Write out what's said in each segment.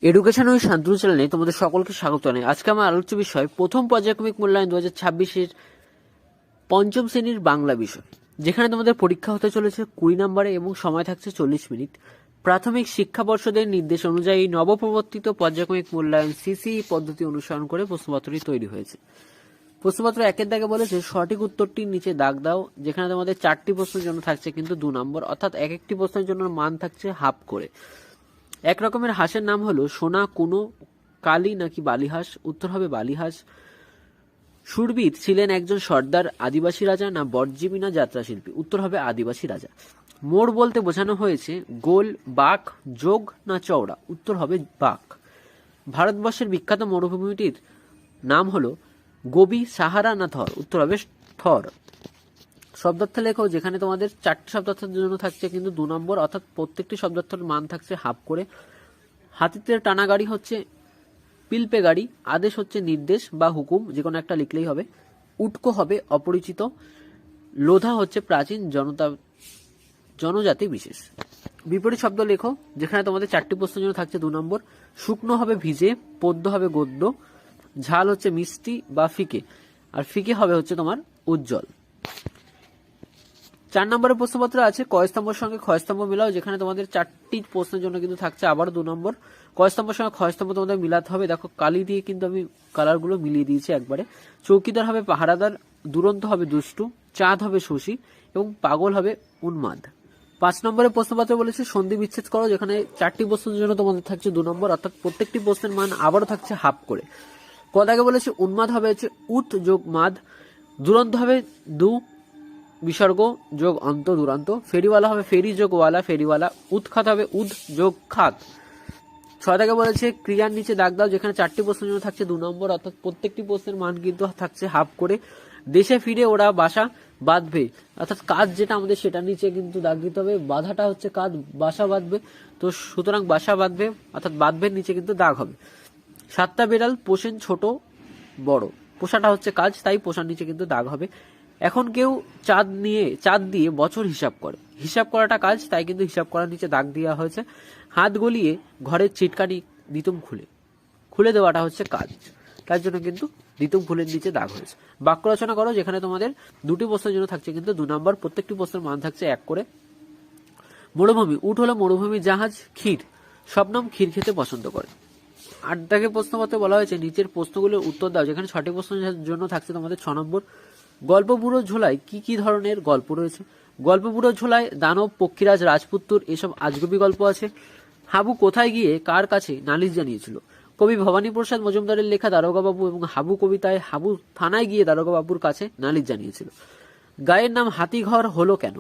Education with Shantanu চ্যানেলে তোমাদের সকলকে স্বাগত জানাই। আজকে আমার আলোচ্য বিষয় প্রথম পর্যায়ক্রমিক মূল্যায়ন 2026-এর পঞ্চম শ্রেণীর বাংলা বিষয়, যেখানে তোমাদের পরীক্ষা হতে চলেছে 20 নম্বরে এবং সময় থাকছে 40 মিনিট। প্রাথমিক শিক্ষা পর্ষদের নির্দেশ অনুযায়ী নবপ্রবর্তিত পর্যায়ক্রমিক মূল্যায়ন সিসিই পদ্ধতি অনুসরণ করে প্রশ্নপত্রটি তৈরি হয়েছে। প্রশ্নপত্র 1-এর দাগে বলেছে সঠিক উত্তরটির নিচে দাগ দাও, যেখানে তোমাদের 4টি প্রশ্নের জন্য থাকছে কিন্তু 2 নম্বর, অর্থাৎ এক একটি প্রশ্নের জন্য মান থাকছে হাফ করে। এক রকমের হাঁসের নাম হলো সোনা, কুনো, কালী নাকি বালিহাঁস? উত্তর হবে বালিহাঁস। সুরবীর ছিলেন একজন সর্দার, আদিবাসী রাজা না বর্জিবী না যাত্রা শিল্পী? উত্তর হবে আদিবাসী রাজা। মোড় বলতে বোঝানো হয়েছে গোল, বাঁক, যোগ না চওড়া? উত্তর হবে বাঁক। ভারতবর্ষের বিখ্যাত মরুভূমিটির নাম হলো গোবি, সাহারা না থর? উত্তর হবে থর। শব্দার্থ লেখো, যেখানে তোমাদের 4টি শব্দার্থের জন্য থাকছে কিন্তু 2 নম্বর, অর্থাৎ প্রত্যেকটি শব্দার্থের মান থাকছে হাফ করে। হাতিতে টানা গাড়ি হচ্ছে পিলপে গাড়ি, আদেশ হচ্ছে নির্দেশ বা হুকুম, যে কোনো একটা লিখলেই হবে। উটকো হবে অপরিচিত, লোধা হচ্ছে প্রাচীন জনজাতি বিশেষ। বিপরীত শব্দ লেখো, যেখানে তোমাদের 4টি প্রশ্নের জন্য থাকছে 2 নম্বর। শুকনো হবে ভিজে, পদ্য হবে গদ্য, ঝাল হচ্ছে মিষ্টি বা ফিকে, আর ফিকে হবে হচ্ছে তোমার উজ্জ্বল। 4 নম্বরের প্রশ্নপত্র আছে কয়স্তম্ভের সঙ্গে ক্ষয়স্তম্ভ মিলাও, যেখানে তোমাদের 4টি প্রশ্নের জন্য কিন্তু থাকছে আবার 2 নম্বর। কয়স্তম্ভের সঙ্গে ক্ষয়স্তম্ভ তোমাদের মিলাতে হবে, দেখো কালি দিয়ে কিন্তু আমি কালারগুলো মিলিয়ে দিয়েছি একবারে। চৌকিদার হবে পাহারাদার, দুরন্ত হবে দুষ্টু, চাঁদ হবে শশী এবং পাগল হবে উন্মাদ। 5 নম্বরের প্রশ্নপত্র বলেছে সন্ধি বিচ্ছেদ করো, যেখানে 4টি প্রশ্নের জন্য তোমাদের থাকছে 2 নম্বর, অর্থাৎ প্রত্যেকটি প্রশ্নের মান আবারও থাকছে হাফ করে। কদাকে বলেছে উন্মাদ হবে হচ্ছে উত যোগ মাদ, দুরন্ত হবে দু বিসর্গ যোগ অন্ত দুরান্ত, ফেরিওয়ালা হবে ফেরি যোগ ওয়ালা ফেরিওয়ালা, উৎখাত হবে উদ যোগ খাত। 6 থেকে বলেছে ক্রিয়ার নিচে দাগ দাও, যেখানে 4টি প্রশ্নের জন্য থাকছে 2 নম্বর, অর্থাৎ প্রত্যেকটি প্রশ্নের মান কিন্তু থাকছে হাফ করে। দেশে ফিরে ওরা বাসা বাঁধবে, অর্থাৎ কাজ যেটা আমাদের সেটা নিচে কিন্তু দাগ দিতে হবে। বাধাটা হচ্ছে কাজ, বাসা বাঁধবে, তো সুতরাং বাসা বাঁধবে অর্থাৎ বাঁধবের নিচে কিন্তু দাগ হবে। 7টা বিড়াল পোষেন ছোট বড়, পোষাটা হচ্ছে কাজ, তাই পোষার নিচে কিন্তু দাগ হবে। এখন কেউ চাঁদ দিয়ে বছর হিসাব করে, হিসাব করাটা কাজ, তাই কিন্তু হিসাব করার নিচে দাগ দেওয়া হয়েছে। হাত গলিয়ে ঘরের চিটকানি দিতুম খুলে দেওয়াটা হচ্ছে কাজ, তার জন্য কিন্তু দিতুম খুলের নিচে দাগ হয়েছে। বাক্য রচনা করো, যেখানে তোমাদের 2টি প্রশ্নের জন্য থাকছে কিন্তু 2 নম্বর, প্রত্যেকটি প্রশ্নের মান থাকছে 1 করে। মরুভূমি, উট হলো মরুভূমি জাহাজ, ক্ষীর শবনম ক্ষীর খেতে পছন্দ করে। 8 দাগে প্রশ্নপত্রে বলা হয়েছে নিচের প্রশ্নগুলোর উত্তর দাও, যেখানে 6টি প্রশ্নের জন্য থাকছে তোমাদের 6 নম্বর। গল্প বুড়ো ঝোলায় কি কি ধরনের গল্প রয়েছে? গল্প বুড়ো ঝোলায় দানব, পক্ষীরাজ, রাজপুত্তর এসব আজগুবি গল্প আছে। হাবু কোথায় গিয়ে কার কাছে নালিশ জানিয়েছিল? কবি ভবানী প্রসাদ মজুমদারের লেখা দারোগাবাবু এবং হাবু কবিতায় হাবু থানায় গিয়ে দারোগাবাবুর কাছে নালিশ জানিয়েছিল। গায়ের নাম হাতিঘর হলো কেন?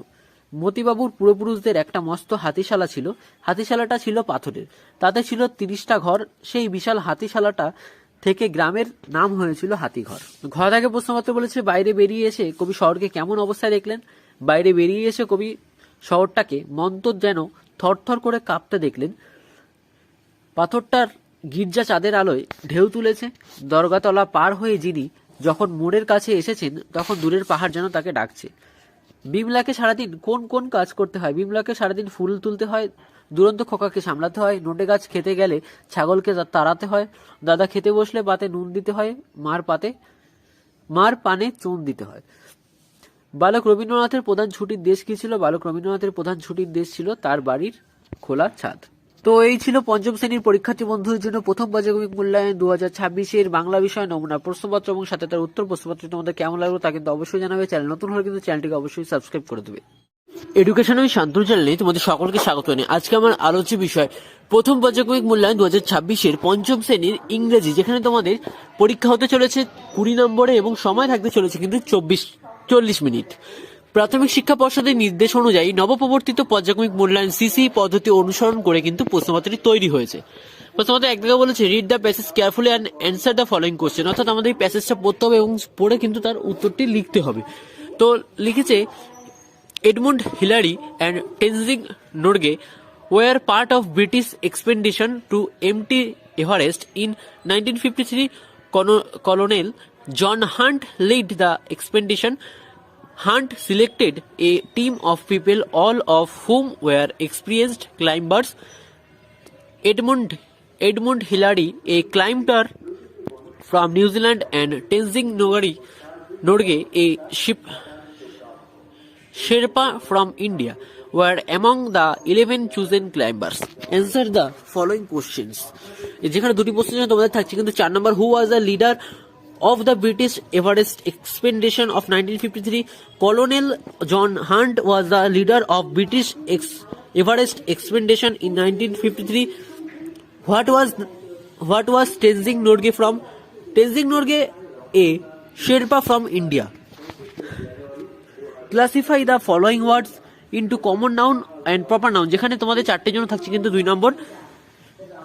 মতিবাবুর পূর্বপুরুষদের একটা মস্ত হাতিশালা ছিল, হাতিশালাটা ছিল পাথরের, তাতে ছিল 30টা ঘর, সেই বিশাল হাতিশালাটা থেকে গ্রামের নাম হয়েছিল হাতিঘর। ঘর থেকে প্রশ্নপত্র বলেছে বাইরে বেরিয়ে এসে কবি শহরকে কেমন অবস্থায় দেখলেন? বাইরে বেরিয়ে এসে কবি শহরটাকে মন্তর যেন থরথর করে কাঁপতে দেখলেন। পাথরটার গির্জা চাঁদের আলোয় ঢেউ তুলেছে, দরগাতলা পার হয়ে যিনি যখন মোড়ের কাছে এসেছেন তখন দূরের পাহাড় যেন তাকে ডাকছে। বিমলাকে সারাদিন কোন কোন কাজ করতে হয়? বিমলাকে সারাদিন ফুল তুলতে হয়, দুরন্ত খোকাকে সামলাতে হয়, নোটে গাছ খেতে গেলে ছাগলকে তাড়াতে হয়, দাদা খেতে বসলে পাতে নুন দিতে হয়, মার পানে চুন দিতে হয়। বালক রবীন্দ্রনাথের প্রধান ছুটির দেশ কি ছিল? বালক রবীন্দ্রনাথের প্রধান ছুটির দেশ ছিল তার বাড়ির খোলা ছাদ। তো এই ছিল পঞ্চম শ্রেণীর পরীক্ষার্থী বন্ধুদের জন্য প্রথম পর্যায়ক্রমিক মূল্যায়ন 2026-এর বাংলা বিষয় নমুনা প্রশ্নপত্র এবং সাথে তার উত্তর। প্রশ্নপত্র তোমাদের কেমন লাগলো তা কিন্তু অবশ্যই জানাবে। চ্যানেল নতুন হলে কিন্তু চ্যানেলটিকে অবশ্যই সাবস্ক্রাইব করে দেবে। এডুকেশন উইথ শান্তনু চ্যানেলে তোমাদের সকলকে স্বাগত জানাই। আজকে আমার আলোচ্য বিষয় প্রথম পর্যায়ক্রমিক মূল্যায়ন 2026-এর পঞ্চম শ্রেণীর ইংরেজি, যেখানে তোমাদের পরীক্ষা হতে চলেছে 20 নম্বরে এবং সময় থাকতে চলেছে কিন্তু 40 মিনিট। প্রাথমিক শিক্ষা পর্ষদের নির্দেশ অনুযায়ী নবপ্রবর্তিত পর্যায়ক্রমিক মূল্যায়ন সিসি পদ্ধতি অনুসরণ করে কিন্তু প্রশ্নপত্রটি তৈরি হয়েছে। প্রশ্নপত্র 1 থেকে বলেছে read the passage carefully and answer the following question, অর্থাৎ আমাদের এই প্যাসেজটা পড়তে হবে এবং পড়ে কিন্তু তার উত্তরটি লিখতে হবে। তো লিখেছে Edmund Hillary and Tenzing Norgay were part of British expedition to empty Everest in 1953. Colonel John Hunt led the expedition. Hunt selected a team of people, all of whom were experienced climbers. Edmund Edmund Hillary, a climber from New Zealand, and Tenzing Norgay, a Sherpa from India, were among the 11 chosen climbers. Answer the following questions. যেখানে দুটি প্রশ্ন তোমাদের থাকছে কিন্তু 4 নম্বর, who was the leader of the British Everest expedition of 1953? Colonel John Hunt was the leader of British Everest expedition in 1953. What was Tenzing Norgay from? Tenzing Norgay, a Sherpa from India. Classify the following words into common noun and proper noun. যেখানে তোমাদের 4টের জন্য থাকছে কিন্তু 2 নম্বর।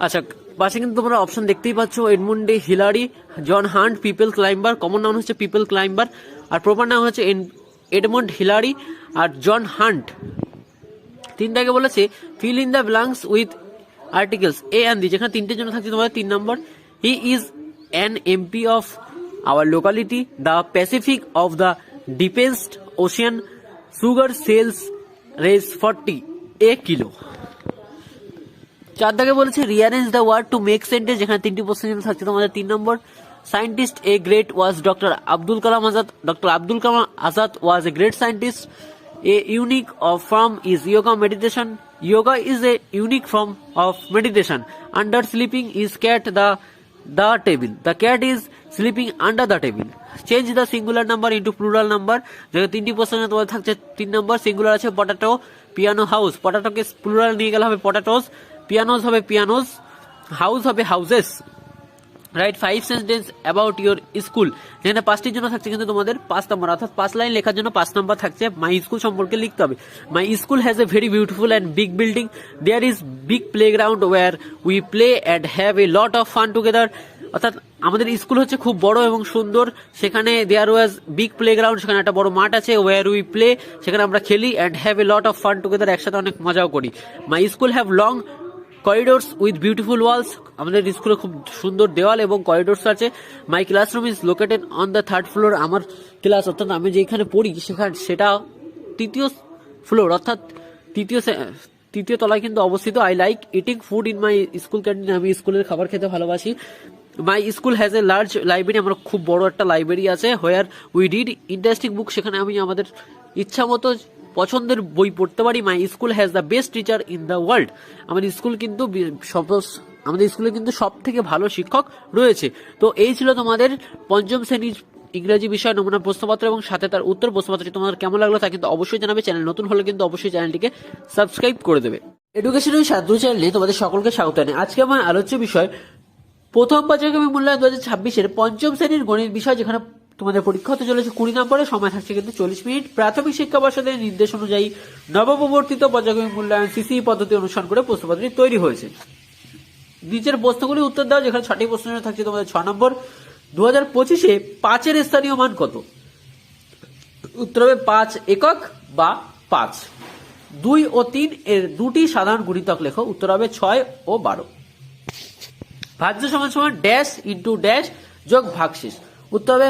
আচ্ছা, পাশে কিন্তু তোমরা option দেখতেই পাচ্ছ, এডমন্ডে Hillary, John Hunt, people climber. Common noun হচ্ছে পিপল ক্লাইম্বার, আর প্রপার নাউন হচ্ছে এডমন্ড হিলারি আর জন হান্ট। 3টাকে বলেছে fill in the blanks with articles a and the, যেখানে 3টের জন্য থাকছে তোমাদের 3 নম্বর। He is an MP of our locality, the Pacific of the deepest ocean, sugar sells race 40 a kilo. 4টাকে বলেছে rearrange the word to make sentence, যেখানে 3টি প্রশ্নের জন্য থাকছে তোমাদের 3 নম্বর। Scientist a great was doctor Abdul Kalam Azad, doctor Abdul Kalam Azad was a great scientist. A unique of form is yoga meditation, yoga is a unique form of meditation. Under sleeping is cat the table, the cat is sleeping under the table. Change the singular number into plural number, যেখানে 3টি প্রশ্ন তোমাদের থাকছে 3 নম্বর। Singular আছে potato, piano, house. পটাটোকে plural নিয়ে গেলে হবে potatoes, পিয়ানোস হবে পিয়ানোস, হাউস হবে houses. Right 5 sentence about your school, যেখানে 5টির জন্য থাকছে কিন্তু তোমাদের 5 নম্বর, অর্থাৎ 5 লাইন লেখার জন্য 5 নম্বর থাকছে। মাই স্কুল সম্পর্কে লিখতে হবে। My school has a very beautiful and big building, there is big playground where we play and have a lot of fun together. অর্থাৎ আমাদের স্কুল হচ্ছে খুব বড় এবং সুন্দর, সেখানে দেয়ার ওয়াজ বিগ প্লেগ্রাউন্ড, সেখানে একটা বড় মাঠ আছে, ওয়ার উই প্লে, সেখানে আমরা খেলি, and have a lot of fun together, একসাথে অনেক মজাও করি। My school have long corridors with beautiful walls, আমাদের স্কুলে খুব সুন্দর দেওয়াল এবং করিডোরস আছে। My classroom is located on the 3rd floor, আমার ক্লাস অর্থাৎ আমি যেখানে পড়ি সেটা 3য় ফ্লোর, অর্থাৎ 3য় তলায় কিন্তু অবস্থিত। I like eating food in my school canteen, আমি স্কুলের খাবার খেতে ভালোবাসি। মাই school has a large library, আমার খুব বড় একটা লাইব্রেরি আছে। হোয়ার উই রিড ইন্টারেস্টিং বুক, সেখানে আমি আমাদের ইচ্ছা মতো পছন্দের বই পড়তে পারি। মাই school has the best teacher in the world, আমাদের স্কুলে কিন্তু সব থেকে ভালো শিক্ষক রয়েছে। তো এই ছিল তোমাদের 5ম শ্রেণীর ইংরেজি বিষয় নমুনা প্রশ্নপত্র এবং সাথে তার উত্তর। প্রশ্নপত্রটি তোমাদের কেমন লাগলো তা কিন্তু অবশ্যই জানাবে। চ্যানেল নতুন হলে কিন্তু অবশ্যই চ্যানেলটিকে সাবস্ক্রাইব করে দেবে। এডুকেশন উইথ সাধু চ্যানেলে তোমাদের সকলকে স্বাগত জানাই। আজকে আমার আলোচ্য বিষয় প্রথম পর্যায়ক্রমিক মূল্যায়ন 2026-এর 5ম শ্রেণীর গণিত বিষয়, যেখানে তোমাদের পরীক্ষা হতে চলেছে 20 নম্বরে, সময় থাকছে কিন্তু 40 মিনিট। প্রাথমিক শিক্ষা পর্ষদের নির্দেশ অনুযায়ী নবপ্রবর্তিত পর্যায়ক্রমিক মূল্যায়ন সিসি পদ্ধতি অনুসরণ করে প্রশ্নপত্রটি তৈরি হয়েছে। নিচের প্রশ্নগুলি উত্তর দাও, যেখানে 6টি প্রশ্ন থাকছে তোমাদের 6 নম্বর। 2025-এ 5-এর স্থানীয় মান কত? উত্তর হবে 5 একক বা 5। 2 ও 3 এর 2টি সাধারণ গুণিতক লেখো, উত্তর হবে 6 ও 12। ভাজ্য সমান সমান ড্যাশ ইন্টু ড্যাশ যোগ ভাগশেষ, উত্তর হবে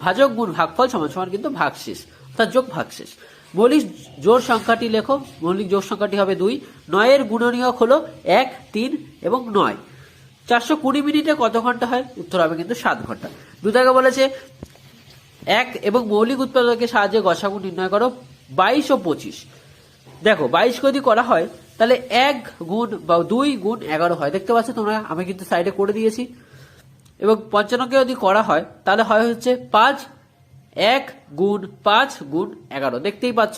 ভাজক গুণ ভাগফল সমান সমান কিন্তু ভাগশেষ, অর্থাৎ যোগ ভাগশেষ। মৌলিক জোড় সংখ্যাটি লেখো, মৌলিক জোড় সংখ্যাটি হবে 2। 9 এর গুণনীয়ক হলো 1, 3 এবং 9। 420 মিনিটে কত ঘন্টা হয়? উত্তর হবে কিন্তু 7 ঘন্টা। 2 টাকা বলেছে 1 এবং মৌলিক উৎপাদকের সাহায্যে গসাগু নির্ণয় করো 22 ও 25। দেখো 22 যদি করা হয় তাহলে 1 গুণ বা 2 গুণ 11 হয়, দেখতে পাচ্ছ তোমরা, আমি কিন্তু সাইডে করে দিয়েছি। এবং 55কে যদি করা হয় তাহলে হয় হচ্ছে 5, 1 গুণ 5 গুণ 11, দেখতেই পাচ্ছ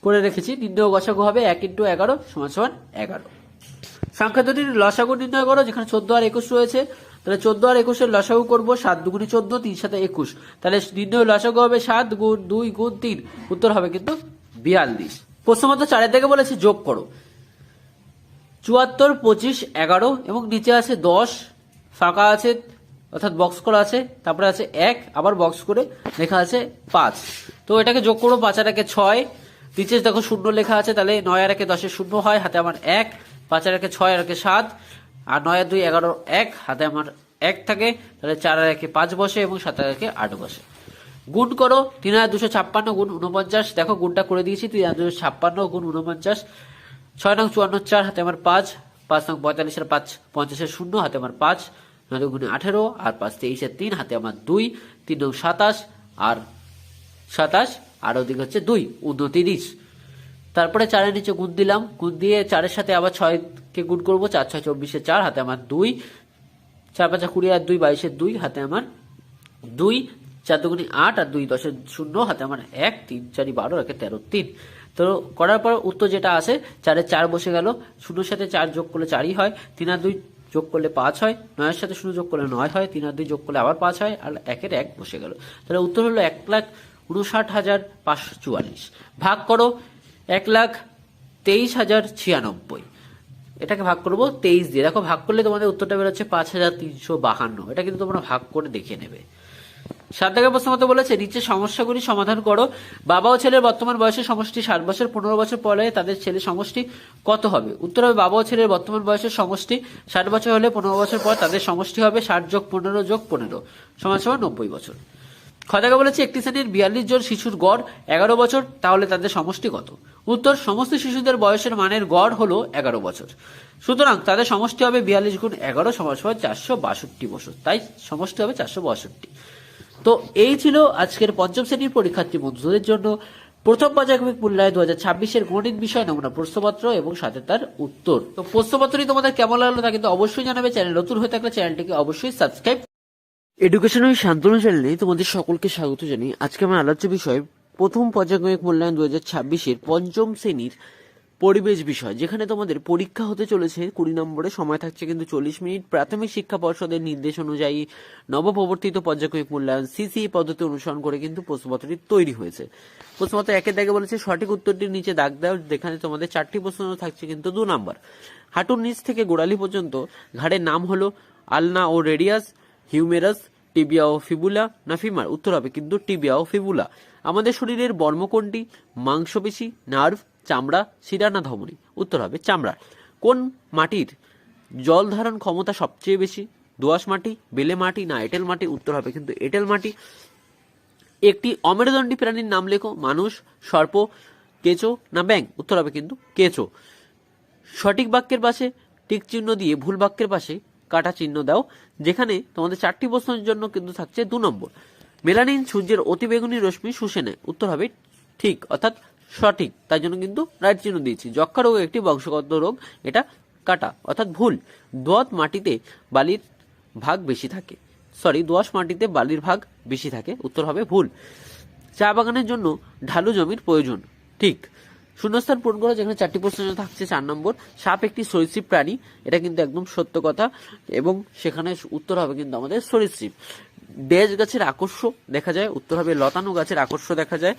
করে রেখেছি। নির্ণয় গসাগু হবে 1 × 11 = 11। সংখ্যা দুটির লসাগু নির্ণয় করো, যেখানে 14 আর 21 রয়েছে, তাহলে 14 আর 21 এর লসাগু করবো 7 × 2 = 14, 3 × 7 = 21, তাহলে নির্ণয় লসাগু হবে 7 গুণ 2 গুণ 3, উত্তর হবে কিন্তু 42। প্রশ্নমত 4 থেকে বলেছে যোগ করো 74, 25, 11 এবং নিচে আছে 10, ফাঁকা আছে অর্থাৎ বক্স করা আছে, তারপরে আছে 1, আবার বক্স করে লেখা আছে 5। তো এটাকে যোগ করবো, 5 আর 1 = 6, নিচে দেখো 0 লেখা আছে, তাহলে 9 আর 1 = 10 0 হয়, হাতে আমার 1, 5 আর 1 = 6 আর 1 = 7, আর 9 আর 2 = 11, 1 হাতে আমার 1 থাকে, তাহলে 4 আর 1 = 5 বসে এবং 7 আর 1 = 8 বসে। গুণ করো 3256 গুণ 49, দেখো গুণটা করে দিয়েছি, 3256 গুণ 49, 6 নং 54, 4 হাতে আমার 5, 5 নং 45 আর 5 50 শূন্য, হাতে আমার 5, 9 গুণে 18 আর 5 23 3, হাতে আমার 2, 3 নং 27 আর 27 আর ওদিকে হচ্ছে 2 29। তারপরে 4 নিচে গুণ দিলাম, গুণ দিয়ে 4 সাথে আবার 6 কে গুণ করবো, 4 6 24 4, হাতে আমার 2, 4 5 20 আর 2 22 2, হাতে আমার 2, 4 দুগুণে 8 আর 2 10 0, হাতে আমার 1, 3 4 12 1 13 3। তো করার পর উত্তর যেটা আসে 4 4 বসে গেল, 0 সাথে 4 যোগ করলে 4ই হয়, 3 আর 2 যোগ করলে 5 হয়, 9 এর সাথে 0 যোগ করলে 9 হয়, 3 আর 2 যোগ করলে আবার 5 হয়, আর 1 এর 1 বসে গেল। তাহলে উত্তর হলো 1,59,544। ভাগ করো 1,23,096। এটাকে ভাগ করবো 23 দিয়ে। দেখো ভাগ করলে তোমাদের উত্তরটা বেরোচ্ছে 5,352। এটা কিন্তু তোমরা ভাগ করে দেখে নেবে। 7 দাগের প্রশ্ন মতো বলেছে নিচে সমস্যাগুলি সমাধান করো। বাবা ও ছেলের বর্তমান বয়সের সমষ্টি 60 বছর, 15 বছর পরে তাদের ছেলে সমষ্টি কত হবে? উত্তর হবে বাবা ও ছেলের বর্তমান বয়সের সমষ্টি 60 বছর হলে 15 বছর পর তাদের সমষ্টি হবে 60 যোগ 15 যোগ 15 সমান 90 বছর। খদাকে বলেছে একটি শ্রেণীর 42 জন শিশুর গড় 11 বছর, তাহলে তাদের সমষ্টি কত? উত্তর সমস্ত শিশুদের বয়সের মানের গড় হলো 11 বছর, সুতরাং তাদের সমষ্টি হবে 42 গুণ 11 সমান 462 বছর, তাই সমষ্টি হবে 462। তো এই ছিল আজকের পঞ্চম শ্রেণীর পরীক্ষার্থী বন্ধুদের জন্য প্রথম পর্যায়ক্রমিক মূল্যায়ন 2026-এর গণিত বিষয় নমুনা প্রশ্নপত্র এবং সাথে তার উত্তর। তো প্রশ্নপত্রটি তোমাদের কেমন লাগলো তা কিন্তু অবশ্যই জানাবে। চ্যানেল নতুন হয়ে থাকলে চ্যানেলটিকে অবশ্যই সাবস্ক্রাইব। এডুকেশন উইথ শান্তনু চ্যানেলে তোমাদের সকলকে স্বাগত জানাই। আজকে আমার আলোচ্য বিষয় প্রথম পর্যায়ক্রমিক মূল্যায়ন 2026-এর পঞ্চম শ্রেণীর পরিবেশ বিষয়, যেখানে তোমাদের পরীক্ষা হতে চলেছে 20 নম্বরে, সময় থাকছে কিন্তু 40 মিনিট। প্রাথমিক শিক্ষা পর্ষদের নির্দেশ অনুযায়ী নবপ্রবর্তিত পর্যায়ক্রমিক মূল্যায়ন সিসি পদ্ধতি অনুসরণ করে কিন্তু প্রশ্নপত্রটি তৈরি হয়েছে। প্রশ্নপত্র 1-এর দাগে বলেছে সঠিক উত্তরটির নিচে দাগ দাও, যেখানে তোমাদের 4টি প্রশ্ন থাকছে কিন্তু 2 নম্বর। হাঁটুর নিচ থেকে গোড়ালি পর্যন্ত ঘাড়ের নাম হলো আলনা ও রেডিয়াস, হিউমেরাস, টিবিয়া ও ফিবুলা না ফিমার? উত্তর হবে কিন্তু টিবিয়া ও ফিবুলা। আমাদের শরীরের বর্ম কোনটি? মাংসপেশি, নার্ভ, চামড়া, শিরা না ধমনী? উত্তর হবে চামড়া। কোন মাটির জল ধারণ ক্ষমতা সবচেয়ে বেশি? দোআঁশ মাটি, বেলে মাটি না এঁটেল মাটি? উত্তর হবে কিন্তু এঁটেল মাটি। একটি অমেরুদণ্ডী প্রাণীর নাম লেখো। মানুষ, সর্প, কেঁচো না ব্যাঙ? উত্তর হবে কিন্তু কেঁচো। সঠিক বাক্যের পাশে টিক চিহ্ন দিয়ে ভুল বাক্যের পাশে কাটা চিহ্ন দাও, যেখানে তোমাদের 4টি প্রশ্নের জন্য কিন্তু থাকছে 2 নম্বর। মেলানিন সূর্যের অতিবেগুনি রশ্মি শুষে নেয়? উত্তর হবে ঠিক অর্থাৎ সঠিক, তাই জন্য কিন্তু রাইট চিহ্ন দিয়েছি। যক্ষা রোগ একটি বংশগত রোগ, এটা কাটা অর্থাৎ ভুল। দোআঁশ মাটিতে বালির ভাগ বেশি থাকে, দোআঁশ মাটিতে বালির ভাগ বেশি থাকে, উত্তর হবে ভুল। চা বাগানের জন্য ঢালু জমির প্রয়োজন, ঠিক। শূন্যস্থান পূরণ করো, যেখানে 4টি প্রশ্ন থাকছে 4 নম্বর। সাপ একটি সরীসৃপ প্রাণী, এটা কিন্তু একদম সত্য কথা, এবং সেখানে উত্তর হবে কিন্তু আমাদের সরীসৃপ। ড্যাশ গাছের আকর্ষ দেখা যায়? উত্তর হবে লতানো গাছের আকর্ষ দেখা যায়।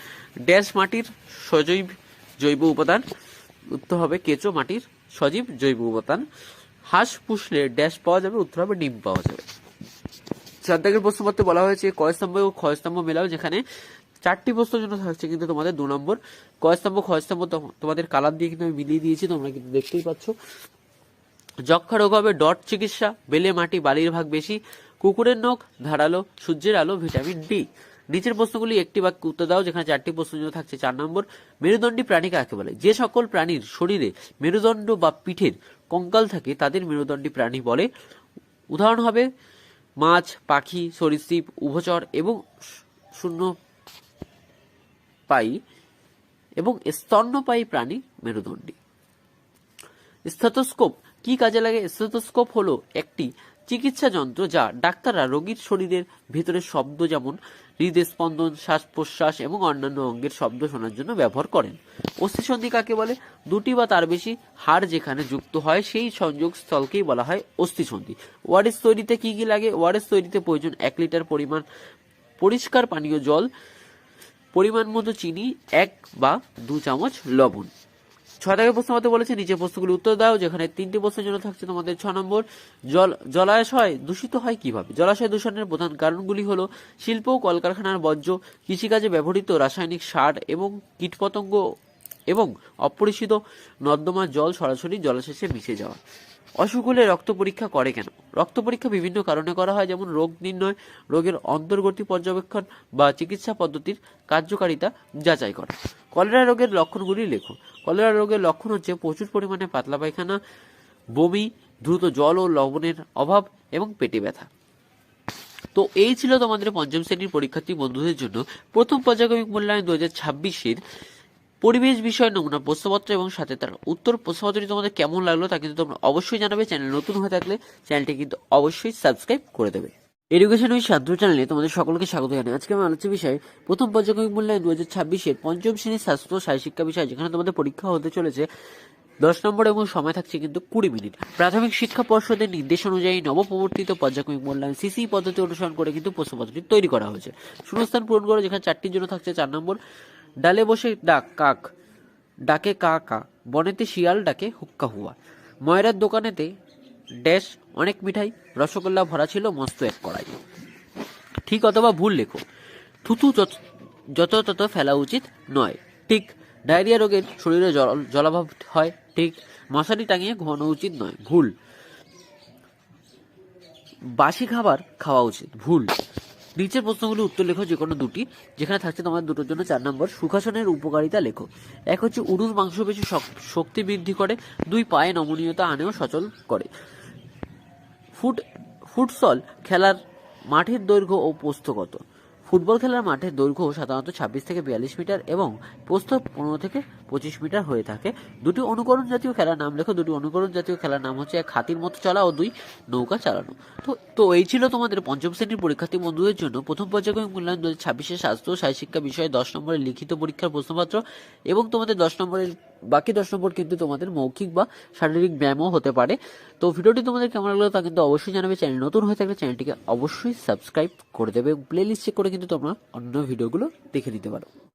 ড্যাশ মাটির সজীব জৈব উপাদান? উত্তর হবে কেঁচো মাটির সজীব জৈব উপাদান। হাঁস পুষলে ড্যাশ পাওয়া যাবে? উত্তর হবে ডিম পাওয়া যাবে। 4 দাগের প্রশ্নপত্রে বলা হয়েছে ক স্তম্ভ ও খ স্তম্ভ মেলাও, যেখানে 4টি প্রশ্নের জন্য থাকছে কিন্তু তোমাদের 2 নম্বর। ক স্তম্ভ খ স্তম্ভ তোমাদের কালার দিয়ে কিন্তু আমি মিলিয়ে দিয়েছি, তোমরা কিন্তু দেখতেই পাচ্ছ। যক্ষা রোগ হবে ডট চিকিৎসা, বেলে মাটি বালির ভাগ বেশি, কুকুরের নখ ধারালো, সূর্যের আলো, ভিটামিন ডি। নিচের প্রশ্নগুলি একটি বাক্যে উত্তর দাও, যেখানে 4টি প্রশ্নের জন্য থাকছে 4 নম্বর। মেরুদণ্ডী প্রাণী কাকে বলে? যে সকল প্রাণীর শরীরে মেরুদণ্ড বা পিঠের কঙ্কাল থাকে তাদের মেরুদণ্ডী প্রাণী বলে। উদাহরণ হবে মাছ, পাখি, সরীসৃপ, উভচর এবং শূন্যপায়ী এবং স্তন্যপায়ী প্রাণী মেরুদণ্ডী। স্টেথোস্কোপ কি কাজে লাগে? স্টেথোস্কোপ হলো একটি চিকিৎসা যন্ত্র যা ডাক্তাররা রোগীর শরীরের ভেতরের শব্দ, যেমন হৃদয় স্পন্দন, শ্বাস প্রশ্বাস এবং অন্যান্য অঙ্গের শব্দ শোনার জন্য ব্যবহার করেন। অস্থিসন্ধি কাকে বলে? 2টি বা তার বেশি হাড় যেখানে যুক্ত হয় সেই সংযোগ স্থলকেই বলা হয় অস্থিসন্ধি। ওআরএস তৈরিতে কি কি লাগে? ওআরএস তৈরিতে প্রয়োজন 1 লিটার পরিমাণ পরিষ্কার পানীয় জল, পরিমাণ মতো চিনি, 1 বা 2 চামচ লবণ। 6 দাগের প্রশ্ন মতে বলেছে নিচে প্রশ্নগুলি উত্তর দাও, যেখানে 3টি প্রশ্নের জন্য থাকছে তোমাদের 6 নম্বর। জলাশয় দূষিত হয় কিভাবে? জলাশয় দূষণের প্রধান কারণগুলি হলো শিল্প ও কলকারখানার বর্জ্য, কৃষিকাজে ব্যবহৃত রাসায়নিক সার এবং কীটপতঙ্গ, এবং অপরিশোধিত নর্দমার জল সরাসরি জলাশয়ে মিশে যাওয়া। অসুখ হলে রক্ত পরীক্ষা করে কেন? রক্ত পরীক্ষা বিভিন্ন কারণে করা হয়, যেমন রোগ নির্ণয়, রোগের অন্তর্গতি পর্যবেক্ষণ বা চিকিৎসা পদ্ধতির কার্যকারিতা যাচাই করা। কলেরা রোগের লক্ষণগুলি লেখো। কলেরা রোগের লক্ষণ হচ্ছে প্রচুর পরিমাণে পাতলা পায়খানা, বমি, দ্রুত জল ও লবণের অভাব এবং পেটে ব্যথা। তো এই ছিল তোমাদের পঞ্চম শ্রেণীর পরীক্ষার্থী বন্ধুদের জন্য প্রথম পর্যায়ক্রমিক মূল্যায়ন 2026-এর পরিবেশ বিষয় নমুনা প্রশ্নপত্র এবং সাথে তার উত্তর। প্রশ্নপত্রটি তোমাদের কেমন লাগলো তা কিন্তু তোমরা অবশ্যই জানাবে। চ্যানেল নতুন হয়ে থাকলে চ্যানেলটি কিন্তু অবশ্যই সাবস্ক্রাইব করে দেবে। এডুকেশন উইথ শান্ত চ্যানেলে তোমাদের সকলকে স্বাগত জানাই। আজকে আমি আলোচ্য বিষয় প্রথম পর্যায়ক্রমিক মূল্যায়ন 2026-এর পঞ্চম শ্রেণীর স্বাস্থ্য ও শারীরশিক্ষা বিষয়, যেখানে তোমাদের পরীক্ষা হতে চলেছে 10 নম্বর এবং সময় থাকছে কিন্তু 20 মিনিট। প্রাথমিক শিক্ষা পর্ষদের নির্দেশ অনুযায়ী নবপ্রবর্তিত পর্যায়ক্রমিক মূল্যায়ন সিসি পদ্ধতি অনুসরণ করে কিন্তু প্রশ্নপত্রটি তৈরি করা হয়েছে। শূন্যস্থান পূরণ করে, যেখানে 4টির জন্য থাকছে 4 নম্বর। ডালে বসে ডাকে কা কা, বনেতে শিয়াল ডাকে হুক্কা হুয়া, ময়রার দোকানেতে ড্যাশ অনেক মিঠাই, রসগোল্লা ভরা ছিল মস্ত এক কড়াই। ঠিক অথবা ভুল লেখো। থুতু যত তত ফেলা উচিত নয়, ঠিক। ডায়রিয়া রোগের শরীরে জলাভাব হয়, ঠিক। মশারি টাঙিয়ে ঘুমানো উচিত নয়, ভুল। বাসি খাবার খাওয়া উচিত, ভুল। নিচের প্রশ্নগুলো উত্তর লেখো যে কোনো দুটি, যেখানে থাকছে তোমাদের দুটোর জন্য 4 নম্বর। সুখাসনের উপকারিতা লেখো। 1 হচ্ছে উরুর মাংসপেশি শক্তি বৃদ্ধি করে, 2 পায়ে নমনীয়তা আনেও সচল করে। ফুটসল খেলার মাঠের দৈর্ঘ্য ও প্রস্থ কত? ফুটবল খেলার মাঠের দৈর্ঘ্য সাধারণত 26 থেকে 42 মিটার এবং প্রস্থ 15 থেকে 25 মিটার হয়ে থাকে। 2টি অনুকরণ জাতীয় খেলার নাম লেখো। 2টি অনুকরণ জাতীয় খেলার নাম হচ্ছে 1 হাতির মতো চলা ও 2 নৌকা চালানো। তো এই ছিল তোমাদের পঞ্চম শ্রেণীর পরীক্ষার্থী বন্ধুদের জন্য প্রথম পর্যায়ক্রমিক মূল্যায়ন 2026-এর স্বাস্থ্য ও শারীরশিক্ষা বিষয়ে 10 নম্বরের লিখিত পরীক্ষার প্রশ্নপত্র এবং তোমাদের 10 নম্বরের বাকি 10 নম্বর কিন্তু তোমাদের মৌখিক বা শারীরিক ব্যায়ামও হতে পারে। তো ভিডিওটি তোমাদের কেমন লাগলো তা কিন্তু অবশ্যই জানাবে। চ্যানেল নতুন হয়ে থাকলে চ্যানেলটিকে অবশ্যই সাবস্ক্রাইব করে দেবে এবং প্লে লিস্ট চেক করে কিন্তু তোমরা অন্য ভিডিওগুলো দেখে নিতে পারো।